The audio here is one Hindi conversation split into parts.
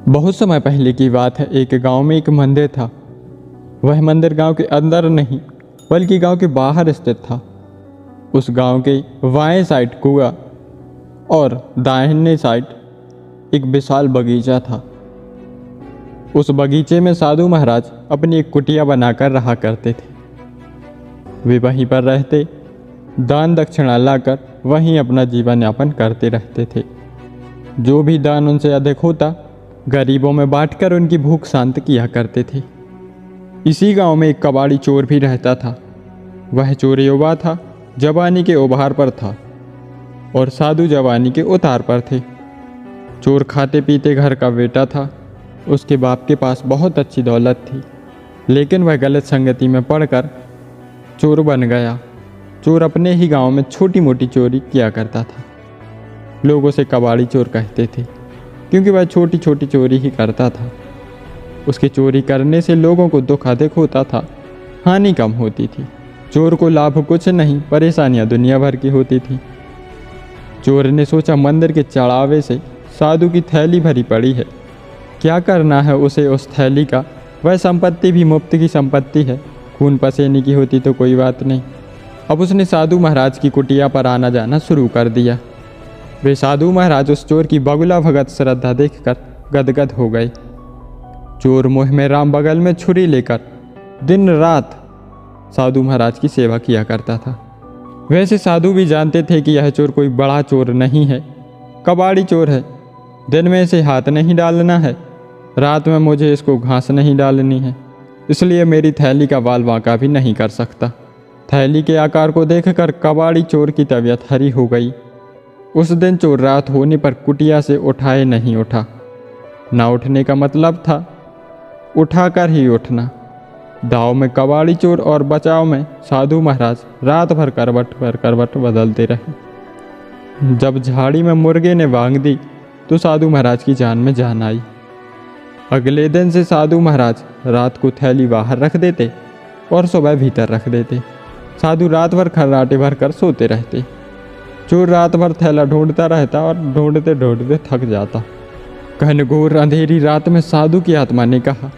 बहुत समय पहले की बात है। एक गांव में एक मंदिर था। वह मंदिर गांव के अंदर नहीं बल्कि गांव के बाहर स्थित था। उस गांव के बाएं साइड कुआं और दाहिने साइड एक विशाल बगीचा था। उस बगीचे में साधु महाराज अपनी एक कुटिया बनाकर रहा करते थे। वे वहीं पर रहते, दान दक्षिणा लाकर वहीं अपना जीवन यापन करते रहते थे। जो भी दान उनसे अधिक होता गरीबों में बांटकर उनकी भूख शांत किया करते थे। इसी गांव में एक कबाड़ी चोर भी रहता था। वह चोर युवा था, जवानी के उभार पर था और साधु जवानी के उतार पर थे। चोर खाते पीते घर का बेटा था। उसके बाप के पास बहुत अच्छी दौलत थी, लेकिन वह गलत संगति में पड़कर चोर बन गया। चोर अपने ही गांव में छोटी मोटी चोरी किया करता था। लोग उसे कबाड़ी चोर कहते थे क्योंकि वह छोटी छोटी चोरी ही करता था। उसकी चोरी करने से लोगों को दुख अधिक होता था, हानि कम होती थी। चोर को लाभ कुछ नहीं, परेशानियां दुनिया भर की होती थी। चोर ने सोचा मंदिर के चढ़ावे से साधु की थैली भरी पड़ी है, क्या करना है उसे उस थैली का। वह संपत्ति भी मुफ्त की संपत्ति है, खून पसीने की होती तो कोई बात नहीं। अब उसने साधु महाराज की कुटिया पर आना जाना शुरू कर दिया। वे साधु महाराज उस चोर की बगुला भगत श्रद्धा देखकर गदगद हो गए। चोर मुँह में राम बगल में छुरी लेकर दिन रात साधु महाराज की सेवा किया करता था। वैसे साधु भी जानते थे कि यह चोर कोई बड़ा चोर नहीं है, कबाड़ी चोर है। दिन में इसे हाथ नहीं डालना है, रात में मुझे इसको घास नहीं डालनी है, इसलिए मेरी थैली का बाल बांका भी नहीं कर सकता। थैली के आकार को देखकर कबाड़ी चोर की तबीयत हरी हो गई। उस दिन चोर रात होने पर कुटिया से उठाए नहीं उठा। ना उठने का मतलब था उठाकर ही उठना। दाव में कबाड़ी चोर और बचाव में साधु महाराज रात भर करवट पर करवट बदलते रहे। जब झाड़ी में मुर्गे ने बांग दी तो साधु महाराज की जान में जान आई। अगले दिन से साधु महाराज रात को थैली बाहर रख देते और सुबह भीतर रख देते। साधु रात भर खर्राटे भर कर सोते रहते। चोर रात भर थैला ढूंढता रहता और ढूंढते ढूंढते थक जाता। घनघोर अंधेरी रात में साधु की आत्मा ने कहा,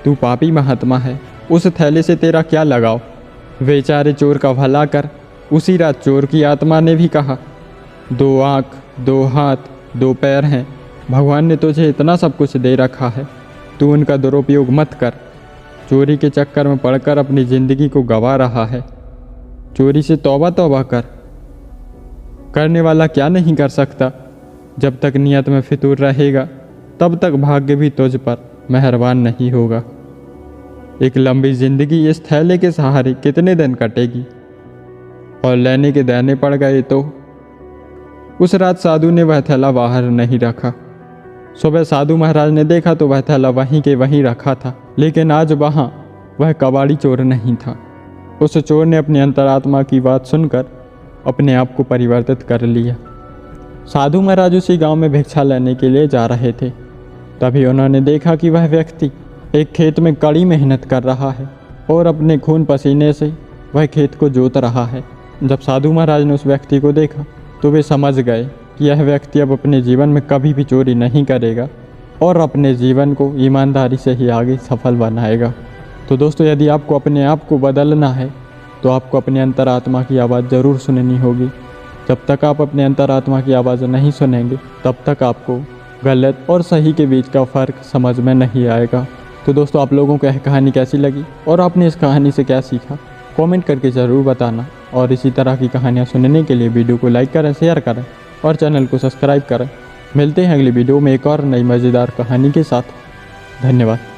तू पापी महात्मा है, उस थैले से तेरा क्या लगाव, बेचारे चोर का भला कर। उसी रात चोर की आत्मा ने भी कहा, 2 आँख 2 हाथ 2 पैर हैं, भगवान ने तुझे इतना सब कुछ दे रखा है, तू उनका दुरुपयोग मत कर। चोरी के चक्कर में पड़कर अपनी ज़िंदगी को गंवा रहा है। चोरी से तौबा तौबा कर। करने वाला क्या नहीं कर सकता। जब तक नियत में फितूर रहेगा तब तक भाग्य भी तुझ पर मेहरबान नहीं होगा। एक लंबी जिंदगी इस थैले के सहारे कितने दिन कटेगी, और लेने के देने पड़ गए तो। उस रात साधु ने वह थैला बाहर नहीं रखा। सुबह साधु महाराज ने देखा तो वह थैला वहीं के वहीं रखा था, लेकिन आज वहाँ वह कबाड़ी चोर नहीं था। उस चोर ने अपनी अंतरात्मा की बात सुनकर अपने आप को परिवर्तित कर लिया। साधु महाराज उसी गांव में भिक्षा लेने के लिए जा रहे थे। तभी उन्होंने देखा कि वह व्यक्ति एक खेत में कड़ी मेहनत कर रहा है और अपने खून पसीने से वह खेत को जोत रहा है। जब साधु महाराज ने उस व्यक्ति को देखा तो वे समझ गए कि यह व्यक्ति अब अपने जीवन में कभी भी चोरी नहीं करेगा और अपने जीवन को ईमानदारी से ही आगे सफल बनाएगा। तो दोस्तों, यदि आपको अपने आप को बदलना है तो आपको अपने अंतरात्मा की आवाज़ ज़रूर सुननी होगी। जब तक आप अपने अंतरात्मा की आवाज़ नहीं सुनेंगे तब तक आपको गलत और सही के बीच का फ़र्क समझ में नहीं आएगा। तो दोस्तों, आप लोगों को यह कहानी कैसी लगी और आपने इस कहानी से क्या सीखा, कमेंट करके ज़रूर बताना। और इसी तरह की कहानियाँ सुनने के लिए वीडियो को लाइक करें, शेयर करें और चैनल को सब्सक्राइब करें। मिलते हैं अगली वीडियो में एक और नई मज़ेदार कहानी के साथ। धन्यवाद।